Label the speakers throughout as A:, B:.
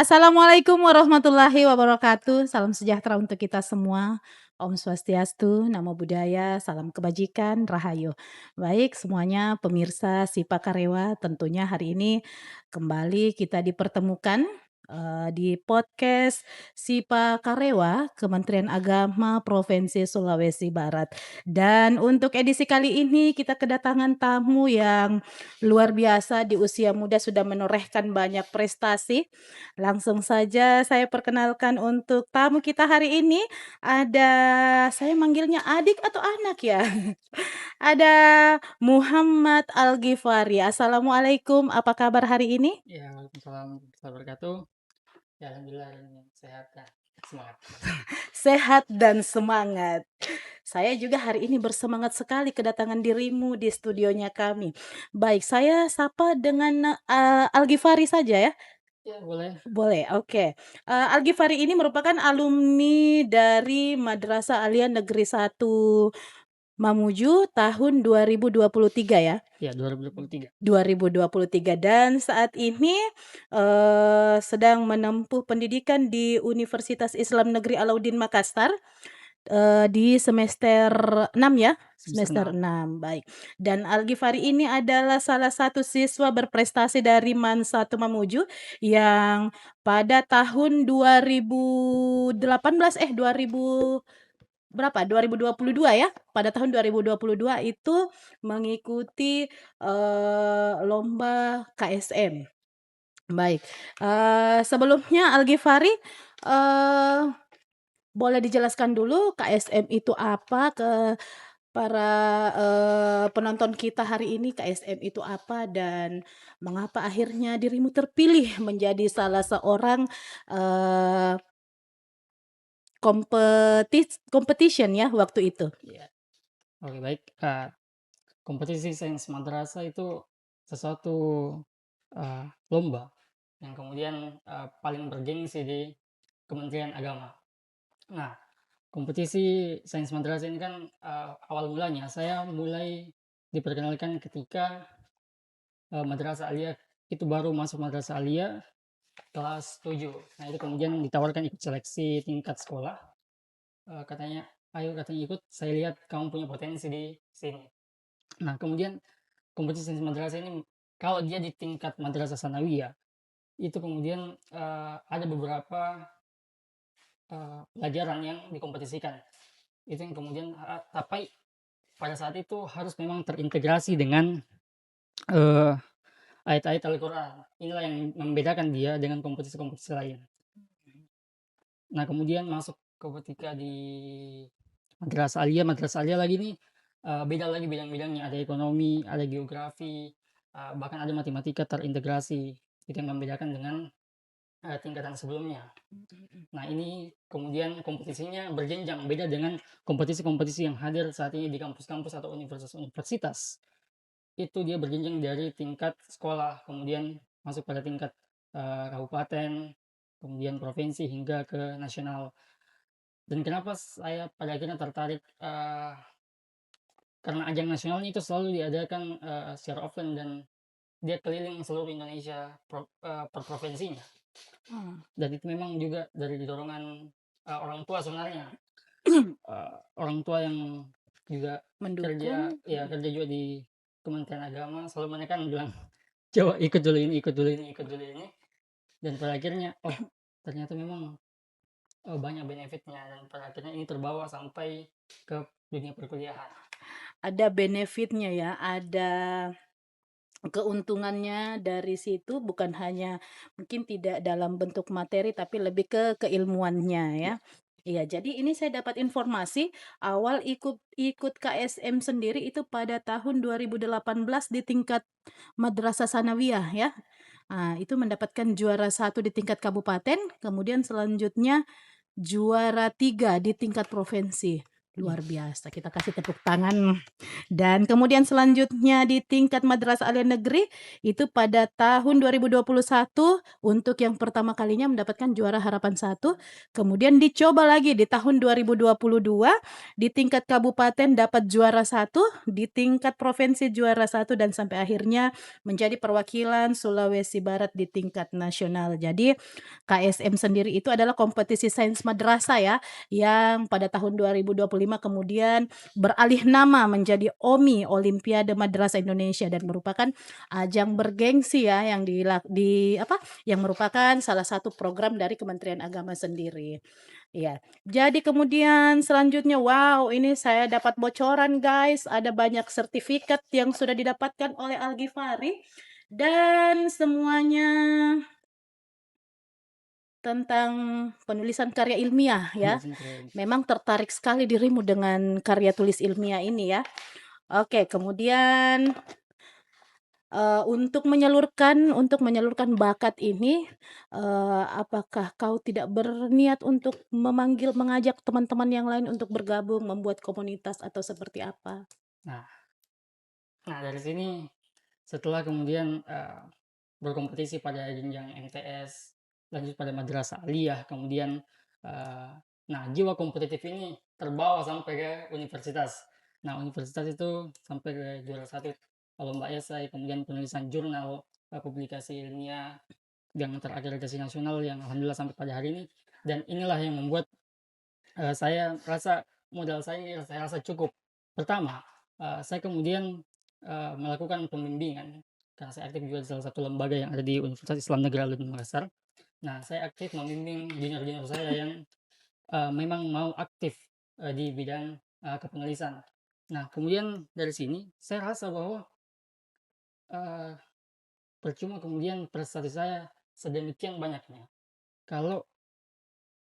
A: Assalamualaikum warahmatullahi wabarakatuh. Salam sejahtera untuk kita semua. Om Swastiastu, Namo Buddhaya, salam kebajikan, Rahayu. Baik semuanya pemirsa Sipa Karewa, tentunya hari ini kembali kita dipertemukan di podcast Sipa Karewa, Kementerian Agama Provinsi Sulawesi Barat. Dan untuk edisi kali ini kita kedatangan tamu yang luar biasa, di usia muda sudah menorehkan banyak prestasi. Langsung saja saya perkenalkan untuk tamu kita hari ini, ada, saya manggilnya adik atau anak ya? Ada Muhammad Al-Ghifari. Assalamualaikum, apa kabar hari ini?
B: Ya, waalaikumsalam warahmatullahi wabarakatuh. Ya, alhamdulillah ini sehat dan semangat.
A: Sehat dan semangat. Saya juga hari ini bersemangat sekali kedatangan dirimu di studionya kami. Baik, saya sapa dengan Al-Ghifari saja ya?
B: Ya, boleh.
A: Boleh, oke. Al-Ghifari ini merupakan alumni dari Madrasah Alia Negeri 1 Mamuju tahun 2023 ya?
B: Ya, 2023.
A: 2023 dan saat ini, sedang menempuh pendidikan di Universitas Islam Negeri Alauddin Makassar, di semester 6 ya? Semester 6, baik. Dan Al-Ghifari ini adalah salah satu siswa berprestasi dari MAN 1 Mamuju yang pada tahun 2018 2000 berapa? 2022 ya? Pada tahun 2022 itu mengikuti, lomba KSM. Baik, sebelumnya Al-Ghifari, eee, boleh dijelaskan dulu KSM itu apa ke para, penonton kita hari ini, KSM itu apa dan mengapa akhirnya dirimu terpilih menjadi salah seorang, eee, competition ya waktu itu?
B: Ya. Oke, baik. Kompetisi sains madrasah itu sesuatu lomba yang kemudian paling bergengsi di Kementerian Agama. Nah, kompetisi sains madrasah ini kan awal mulanya saya mulai diperkenalkan ketika Madrasah Alia itu baru masuk Madrasah Alia kelas 7. Nah, itu kemudian ditawarkan ikut seleksi tingkat sekolah. Katanya, "Ayo," katanya, "ikut, saya lihat kamu punya potensi di sini." Nah, kemudian kompetisi sains madrasah ini kalau dia di tingkat madrasah sanawiyah, itu kemudian ada beberapa pelajaran yang dikompetisikan. Itu yang kemudian tapi pada saat itu harus memang terintegrasi dengan eee, ayat-ayat Al-Quran. Inilah yang membedakan dia dengan kompetisi-kompetisi lain. Nah, kemudian masuk ketika di Madrasah Alia lagi nih, beda lagi bidang-bidangnya, ada ekonomi, ada geografi, bahkan ada matematika terintegrasi. Itu yang membedakan dengan tingkatan sebelumnya. Nah, ini kemudian kompetisinya berjenjang, beda dengan kompetisi-kompetisi yang hadir saat ini di kampus-kampus atau universitas-universitas. Itu dia berjenjang dari tingkat sekolah, kemudian masuk pada tingkat kabupaten, kemudian provinsi hingga ke nasional. Dan kenapa saya pada akhirnya tertarik, karena ajang nasionalnya itu selalu diadakan secara offline dan dia keliling seluruh Indonesia per provinsinya. Dan itu memang juga dari dorongan orang tua sebenarnya. Orang tua yang juga
A: Mendukung.
B: kerja juga di Kementerian Agama selalu menekan bilang, "Coba ikut dulu ini, ikut dulu ini, ikut dulu ini." Dan pada akhirnya, oh ternyata memang banyak benefitnya dan pada akhirnya ini terbawa sampai ke dunia perkuliahan.
A: Ada benefitnya ya, ada keuntungannya dari situ bukan hanya mungkin tidak dalam bentuk materi tapi lebih ke keilmuannya ya.
B: Ya,
A: Iya, jadi ini saya dapat informasi awal ikut ikut KSM sendiri itu pada tahun 2018 di tingkat Madrasah Sanawiyah ya. Itu mendapatkan juara satu di tingkat kabupaten, kemudian selanjutnya juara 3 di tingkat provinsi.
B: Iya.
A: Luar biasa, kita kasih tepuk tangan. Dan kemudian selanjutnya di tingkat madrasah alia negeri, itu pada tahun 2021 untuk yang pertama kalinya mendapatkan juara harapan satu, kemudian dicoba lagi di tahun 2022 di tingkat kabupaten dapat juara satu, di tingkat provinsi juara satu, dan sampai akhirnya menjadi perwakilan Sulawesi Barat di tingkat nasional. Jadi KSM sendiri itu adalah kompetisi sains madrasah ya, yang pada tahun 2025 kemudian beralih nama menjadi OMI, Olimpiade Madrasah Indonesia, dan merupakan ajang bergengsi ya yang yang merupakan salah satu program dari Kementerian Agama sendiri. Iya. Jadi kemudian selanjutnya, wow, ini saya dapat bocoran guys, ada banyak sertifikat yang sudah didapatkan oleh Al-Ghifari dan semuanya tentang penulisan karya ilmiah ya.
B: Penulisan keren.
A: Memang tertarik sekali dirimu dengan karya tulis ilmiah ini ya. Oke, kemudian, untuk menyalurkan bakat ini, apakah kau tidak berniat untuk mengajak teman-teman yang lain untuk bergabung membuat komunitas atau seperti apa?
B: Nah nah dari sini setelah kemudian, berkompetisi pada jenjang MTS, lanjut pada madrasah aliyah, kemudian, eee, nah jiwa kompetitif ini terbawa sampai ke universitas. Nah universitas itu sampai ke juara satu lomba esai, kemudian penulisan jurnal, publikasi ilmiah yang terakreditasi nasional yang alhamdulillah sampai pada hari ini, dan inilah yang membuat saya rasa modal saya rasa cukup. Pertama, saya kemudian, melakukan pembimbingan, karena saya aktif juga di salah satu lembaga yang ada di Universitas Islam Negeri Al-Udin Makassar. Nah, saya aktif membimbing junior-junior saya yang, memang mau aktif, di bidang, kepenulisan. Nah, kemudian dari sini saya rasa bahwa, eee, percuma kemudian prestasi saya sedemikian banyaknya kalau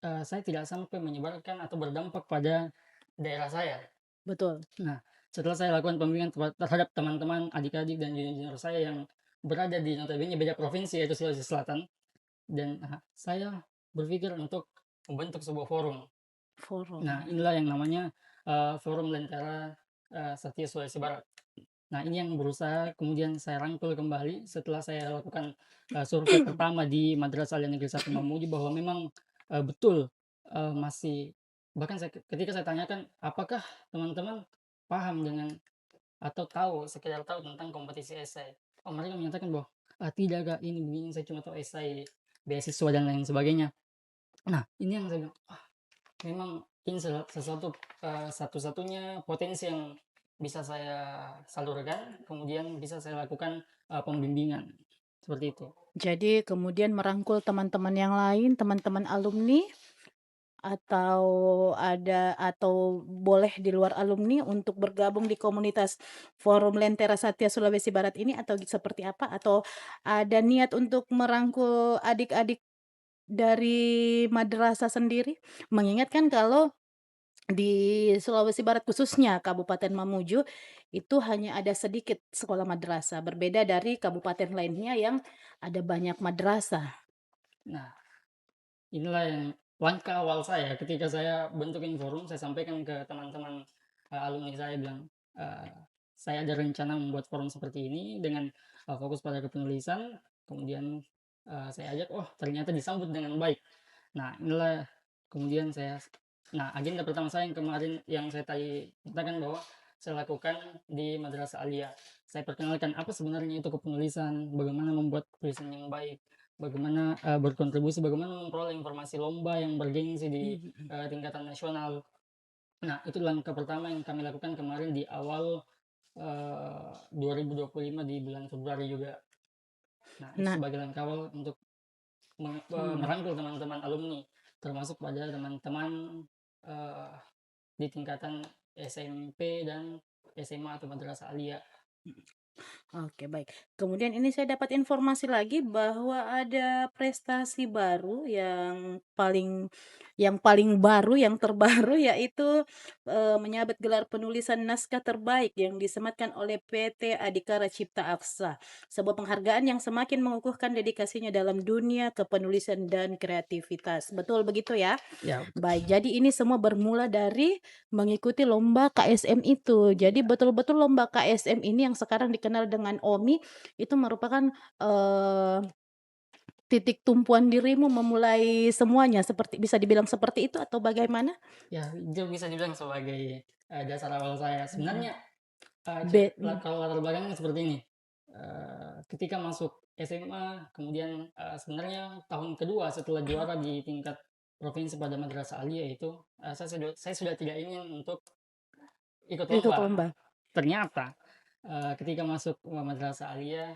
B: saya tidak sampai menyebarkan atau berdampak pada daerah saya.
A: Betul.
B: Nah, setelah saya lakukan pembimbingan terhadap teman-teman, adik-adik, dan junior-junior saya yang berada di notabene beda provinsi, yaitu Sulawesi Selatan, dan saya berpikir untuk membentuk sebuah forum. Nah,
A: Forum.
B: inilah yang namanya, Forum Lentera, Satya Sulawesi Barat. Nah, ini yang berusaha kemudian saya rangkul kembali setelah saya lakukan, survei pertama di Madrasah Alia Negeri 1 Mamuju, bahwa memang, betul, masih bahkan ketika saya tanyakan, "Apakah teman-teman paham dengan atau sekedar tahu tentang kompetisi esai?" Oh, mereka menyatakan bahwa, tidak Kak, ini begini, saya cuma tahu esai beasiswa dan lain sebagainya." Nah, ini yang saya bilang, memang ini sesuatu, satu-satunya potensi yang bisa saya salurkan, kemudian bisa saya lakukan, pembimbingan, seperti itu.
A: Jadi kemudian merangkul teman-teman yang lain, teman-teman alumni, atau boleh di luar alumni untuk bergabung di komunitas Forum Lentera Satya Sulawesi Barat ini atau seperti apa? Atau ada niat untuk merangkul adik-adik dari madrasah sendiri? Mengingat kan kalau di Sulawesi Barat khususnya Kabupaten Mamuju, itu hanya ada sedikit sekolah madrasah, berbeda dari kabupaten lainnya yang ada banyak madrasah.
B: Nah, inilah yang langkah awal saya ketika saya bentukin forum, saya sampaikan ke teman-teman, alumni saya, bilang, eee, "Saya ada rencana membuat forum seperti ini dengan, fokus pada kepenulisan." Kemudian, saya ajak, oh ternyata disambut dengan baik. Nah, inilah kemudian agenda pertama saya yang kemarin yang saya tadi katakan bahwa saya lakukan di Madrasah Alia. Saya perkenalkan apa sebenarnya itu kepenulisan, bagaimana membuat tulisan yang baik, bagaimana, berkontribusi, bagaimana memperoleh informasi lomba yang bergengsi di,
A: Mhm.
B: tingkatan nasional. Nah, itu langkah pertama yang kami lakukan kemarin di awal, 2025 di bulan Februari juga. Nah, itu
A: Nah,
B: sebagai langkah awal untuk
A: mhm.
B: merangkul teman-teman alumni, termasuk pada teman-teman, eee, di tingkatan SMP dan SMA atau madrasah aliyah.
A: Oke, baik. Kemudian ini saya dapat informasi lagi bahwa ada prestasi baru yang paling baru, yang terbaru yaitu, menyabet gelar penulisan naskah terbaik yang disematkan oleh PT Adhikara Cipta Aksa. Sebuah penghargaan yang semakin mengukuhkan dedikasinya dalam dunia kepenulisan dan kreativitas. Betul begitu ya?
B: Ya,
A: Baik, jadi ini semua bermula dari mengikuti lomba KSM itu. Jadi betul-betul lomba KSM ini yang sekarang dikenal dengan OMI, itu merupakan, eee, titik tumpuan dirimu memulai semuanya, seperti bisa dibilang seperti itu atau bagaimana?
B: ya itu bisa dibilang sebagai, dasar awal saya.
A: Mhm.
B: Sebenarnya,
A: Mhm.
B: kalau latar belakangnya seperti ini, ketika masuk SMA kemudian, sebenarnya tahun kedua setelah juara di tingkat provinsi pada madrasah aliyah itu, saya sudah tidak ingin untuk ikut
A: Ikut
B: lomba.
A: lomba.
B: Ternyata, ketika masuk madrasah aliyah,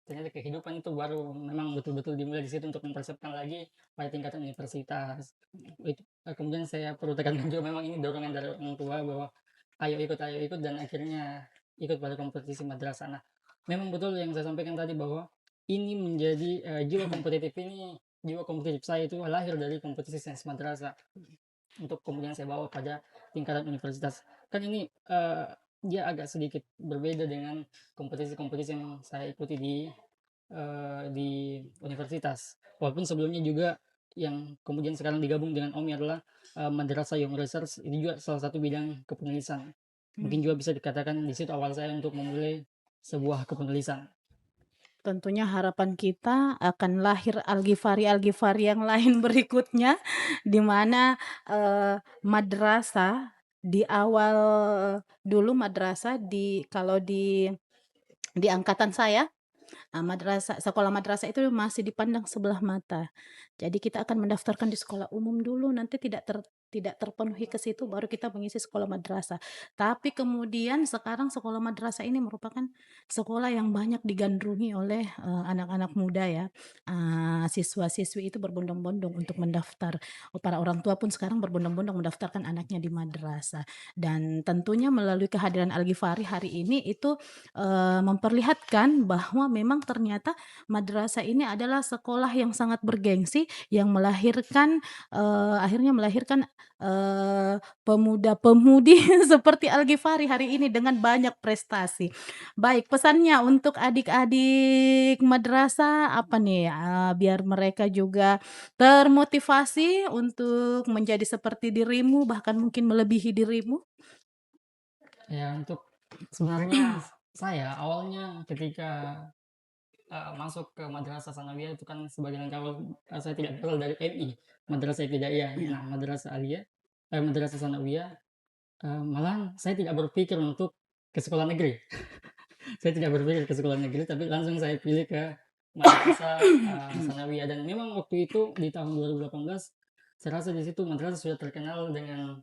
B: ternyata kehidupan itu baru memang betul-betul dimulai di situ untuk mempersiapkan lagi pada tingkatan universitas. Itu, kemudian saya perlu tekankan juga memang ini dorongan dari orang tua bahwa, ayo ikut," dan akhirnya ikut pada kompetisi madrasah. Nah, memang betul yang saya sampaikan tadi bahwa ini menjadi, jiwa kompetitif saya itu lahir dari kompetisi sains madrasah, untuk kemudian saya bawa pada tingkatan universitas. Kan ini, dia agak sedikit berbeda dengan kompetisi-kompetisi yang saya ikuti di universitas. Walaupun sebelumnya juga yang kemudian sekarang digabung dengan OMI adalah, Madrasah Young Research, ini juga salah satu bidang kepenulisan. Mungkin juga
A: Mhm.
B: bisa dikatakan di situ awal saya untuk memulai sebuah kepenulisan.
A: Tentunya harapan kita akan lahir Al-Ghifari yang lain berikutnya, di mana, madrasah di awal dulu madrasah kalau di angkatan saya, sekolah madrasah itu masih dipandang sebelah mata. Jadi kita akan mendaftarkan di sekolah umum dulu, nanti tidak terpenuhi ke situ baru kita mengisi sekolah madrasah. Tapi kemudian sekarang sekolah madrasah ini merupakan sekolah yang banyak digandrungi oleh, anak-anak muda ya. Siswa-siswi itu berbondong-bondong untuk mendaftar. Para orang tua pun sekarang berbondong-bondong mendaftarkan anaknya di madrasah. Dan tentunya melalui kehadiran Al-Ghifari hari ini itu, memperlihatkan bahwa memang ternyata madrasah ini adalah sekolah yang sangat bergengsi, yang akhirnya melahirkan, pemuda-pemudi seperti Al-Ghifari hari ini dengan banyak prestasi. Baik, pesannya untuk adik-adik madrasah apa nih, biar mereka juga termotivasi untuk menjadi seperti dirimu, bahkan mungkin melebihi dirimu?
B: Ya untuk sebenarnya saya awalnya ketika masuk ke madrasah sanawiyah itu kan sebagai langkah awal, saya tidak berasal dari MI, Madrasah Ibtidaiyah.
A: Ya.
B: Nah, madrasah aliyah madrasah sanawiyah, malahan saya tidak berpikir untuk ke sekolah negeri. Saya tidak berpikir ke sekolah negeri, tapi langsung saya pilih ke madrasah, sanawiyah dan memang waktu itu di tahun 2018, saya rasa di situ madrasah sudah terkenal dengan,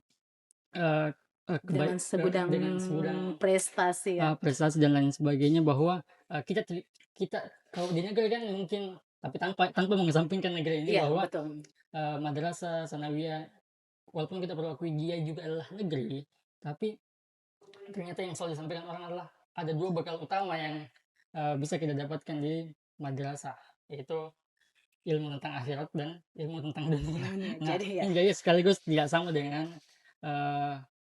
B: eee eee, kebai
A: Dengan
B: ke
A: segudang
B: dengan segudang
A: prestasi ya.
B: prestasi dan lain sebagainya bahwa, kita kalau di negeri kan mungkin tapi tanpa tanpa mengesampingkan negeri ini
A: Iya,
B: bahwa,
A: betul.
B: madrasah sanawiyah walaupun kita perlu akui dia juga adalah negeri, tapi ternyata yang selalu disampaikan orang adalah ada 2 bekal utama yang, bisa kita dapatkan di madrasah, yaitu ilmu tentang akhirat dan ilmu tentang dunia.
A: Dunia,
B: Nah,
A: jadi ya
B: yang jadi sekaligus tidak sama dengan,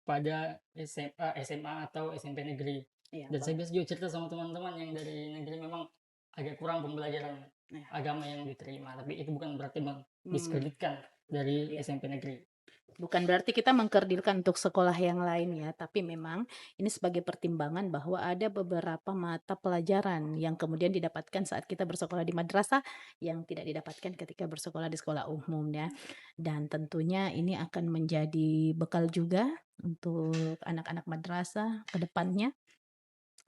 B: pada SMA atau SMP negeri.
A: iya,
B: Dan saya
A: Bang.
B: biasa juga cerita sama teman-teman yang dari negeri memang agak kurang pembelajaran
A: Iya,
B: agama yang diterima, tapi itu bukan berarti
A: mmm,
B: mendiskreditkan dari
A: iya.
B: SMP negeri.
A: Bukan berarti kita mengkerdilkan untuk sekolah yang lain ya, tapi memang ini sebagai pertimbangan bahwa ada beberapa mata pelajaran yang kemudian didapatkan saat kita bersekolah di madrasah, yang tidak didapatkan ketika bersekolah di sekolah umum ya. Dan tentunya ini akan menjadi bekal juga untuk anak-anak madrasah ke depannya.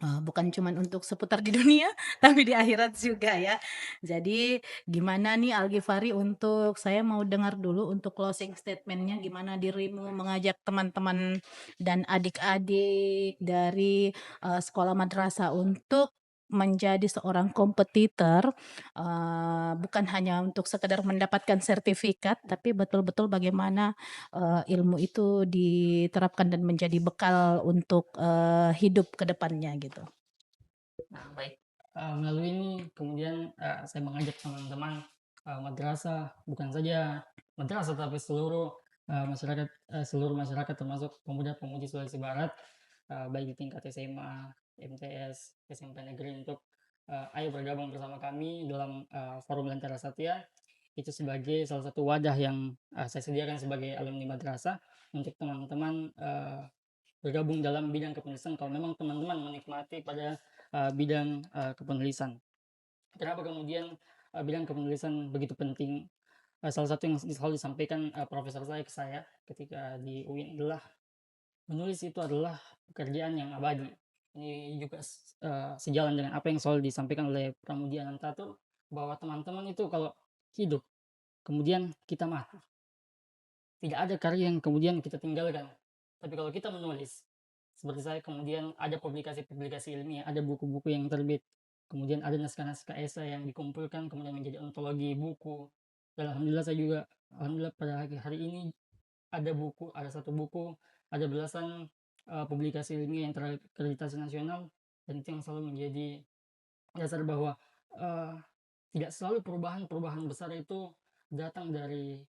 A: Bukan cuman untuk seputar di dunia, tapi di akhirat juga ya. Jadi gimana nih Al-Ghifari untuk saya mau dengar dulu untuk closing statement-nya gimana dirimu mengajak teman-teman dan adik-adik dari, sekolah madrasah untuk menjadi seorang kompetitor, bukan hanya untuk sekedar mendapatkan sertifikat, tapi betul-betul bagaimana, ilmu itu diterapkan dan menjadi bekal untuk, hidup ke depannya gitu.
B: Nah, baik, melalui ini kemudian, saya mengajak teman-teman, madrasah, bukan saja madrasah tapi seluruh masyarakat termasuk pemuda-pemudi Sulawesi Barat, baik di tingkat SMA, MTS, SMP negeri untuk, ayo bergabung bersama kami dalam, forum Lentera Satya. Itu sebagai salah satu wadah yang, saya sediakan sebagai alumni madrasah untuk teman-teman, bergabung dalam bidang kepenulisan kalau memang teman-teman menikmati pada, bidang, kepenulisan. Kenapa kemudian, bidang kepenulisan begitu penting? Salah satu yang selalu disampaikan, profesor saya ke saya ketika di UIN adalah menulis itu adalah pekerjaan yang abadi. Ini juga sejalan dengan apa yang selalu disampaikan oleh Pramudia Anantatur, bahwa teman-teman itu kalau hidup, kemudian kita mati, tidak ada karya yang kemudian kita tinggalkan. Tapi kalau kita menulis, seperti saya kemudian ada publikasi-publikasi ilmiah, ada buku-buku yang terbit, kemudian ada naskah-naskah esai yang dikumpulkan kemudian menjadi ontologi buku. Dan alhamdulillah saya juga alhamdulillah pada hari ini ada satu buku, ada belasan publikasi ilmiah yang terakreditasi nasional, dan itu yang selalu menjadi dasar bahwa eh, tidak selalu perubahan-perubahan besar itu datang dari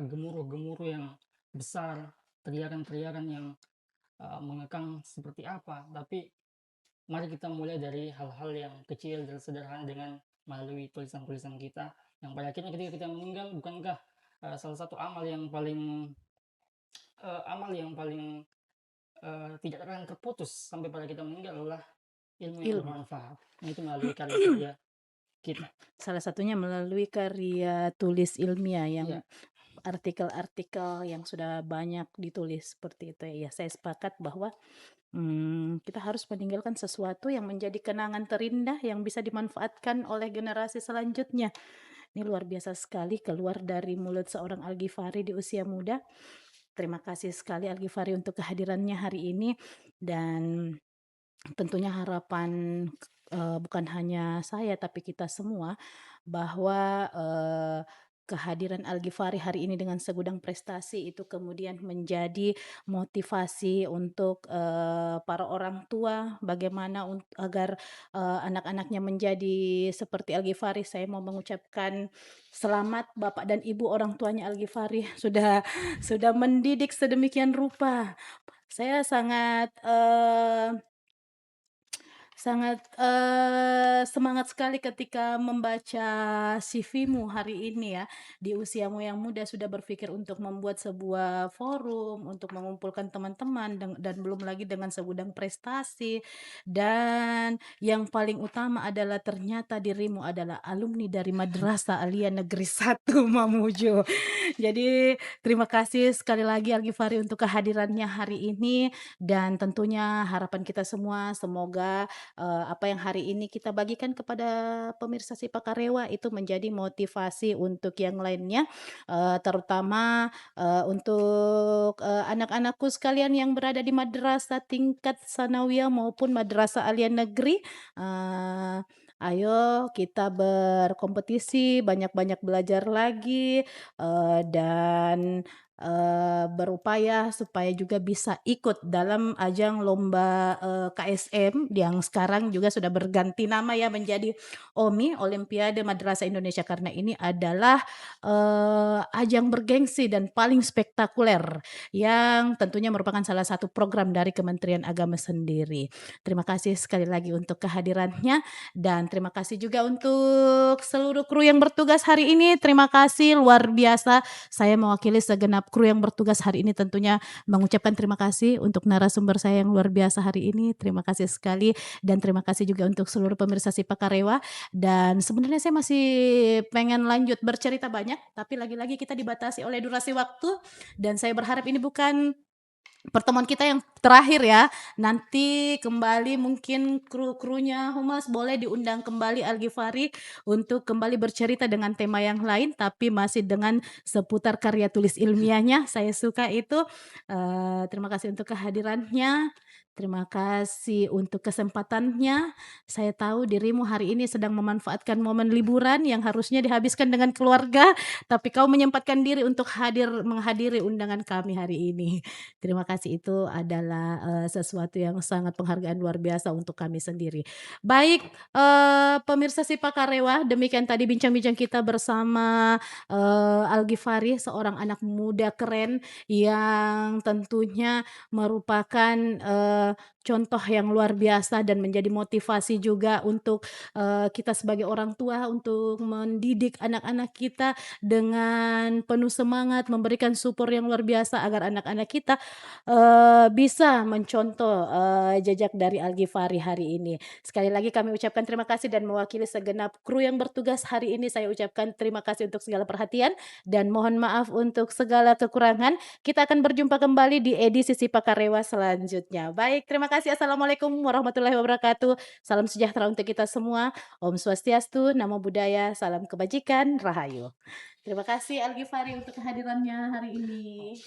B: gemuruh-gemuruh yang besar, teriakan-teriakan yang mengekang seperti apa, tapi mari kita mulai dari hal-hal yang kecil dan sederhana dengan melalui tulisan-tulisan kita, yang pada akhirnya ketika kita meninggal, bukankah salah satu amal yang paling tidak akan terputus sampai pada kita meninggal adalah ilmu yang
A: Ilmu.
B: bermanfaat. Nah, itu melalui karya-karya kita.
A: Salah satunya melalui karya tulis ilmiah yang
B: Iya,
A: artikel-artikel yang sudah banyak ditulis seperti itu ya. Ya, saya sepakat bahwa kita harus meninggalkan sesuatu yang menjadi kenangan terindah yang bisa dimanfaatkan oleh generasi selanjutnya. Ini luar biasa sekali keluar dari mulut seorang Al-Ghifari di usia muda. Terima kasih sekali Al-Ghifari untuk kehadirannya hari ini, dan tentunya harapan, bukan hanya saya tapi kita semua bahwa, kehadiran Al-Ghifari hari ini dengan segudang prestasi itu kemudian menjadi motivasi untuk, para orang tua bagaimana agar, anak-anaknya menjadi seperti Al-Ghifari. Saya mau mengucapkan selamat Bapak dan Ibu orang tuanya Al-Ghifari sudah mendidik sedemikian rupa. Saya sangat, semangat sekali ketika membaca CV-mu hari ini ya. Di usiamu yang muda sudah berpikir untuk membuat sebuah forum, untuk mengumpulkan teman-teman dan belum lagi dengan segudang prestasi. Dan yang paling utama adalah ternyata dirimu adalah alumni dari Madrasah Aliyah Negeri 1 Mamuju. Jadi terima kasih sekali lagi Al-Ghifari untuk kehadirannya hari ini, dan tentunya harapan kita semua semoga apa yang hari ini kita bagikan kepada pemirsa Sipakarewa itu menjadi motivasi untuk yang lainnya, terutama, untuk, anak-anakku sekalian yang berada di madrasah tingkat sanawiyah maupun madrasah aliyah negeri, eee, ayo kita berkompetisi, banyak-banyak belajar lagi, dan, berupaya supaya juga bisa ikut dalam ajang lomba, KSM yang sekarang juga sudah berganti nama ya menjadi OMI, Olimpiade Madrasah Indonesia, karena ini adalah, ajang bergengsi dan paling spektakuler yang tentunya merupakan salah satu program dari Kementerian Agama sendiri. Terima kasih sekali lagi untuk kehadirannya, dan terima kasih juga untuk seluruh kru yang bertugas hari ini. Terima kasih luar biasa. Saya mewakili segenap kru yang bertugas hari ini tentunya mengucapkan terima kasih untuk narasumber saya yang luar biasa hari ini. Terima kasih sekali, dan terima kasih juga untuk seluruh pemirsa Sipakarewa. Dan sebenarnya saya masih pengen lanjut bercerita banyak, tapi lagi-lagi kita dibatasi oleh durasi waktu, dan saya berharap ini bukan pertemuan kita yang terakhir ya. Nanti kembali mungkin kru-krunya Humas boleh diundang kembali Al-Ghifari untuk kembali bercerita dengan tema yang lain, tapi masih dengan seputar karya tulis ilmiahnya. Saya suka itu. Terima kasih untuk kehadirannya. Terima kasih untuk kesempatannya. Saya tahu dirimu hari ini sedang memanfaatkan momen liburan yang harusnya dihabiskan dengan keluarga, tapi kau menyempatkan diri untuk menghadiri undangan kami hari ini. Terima kasih itu adalah, sesuatu yang sangat penghargaan luar biasa untuk kami sendiri. Baik, pemirsa Sipa Karewa, demikian tadi bincang-bincang kita bersama, Al-Ghifari, seorang anak muda keren yang tentunya merupakan, contoh yang luar biasa dan menjadi motivasi juga untuk, kita sebagai orang tua untuk mendidik anak-anak kita dengan penuh semangat, memberikan support yang luar biasa agar anak-anak kita, bisa mencontoh, jejak dari Al-Ghifari hari ini. Sekali lagi kami ucapkan terima kasih dan mewakili segenap kru yang bertugas hari ini saya ucapkan terima kasih untuk segala perhatian dan mohon maaf untuk segala kekurangan. Kita akan berjumpa kembali di edisi Sipa Karewa selanjutnya. Baik, terima kasih. Assalamualaikum warahmatullahi wabarakatuh. Salam sejahtera untuk kita semua. Om Swastiastu, Namo Buddhaya, salam kebajikan, Rahayu. Terima kasih Al Ghifari untuk kehadirannya hari ini.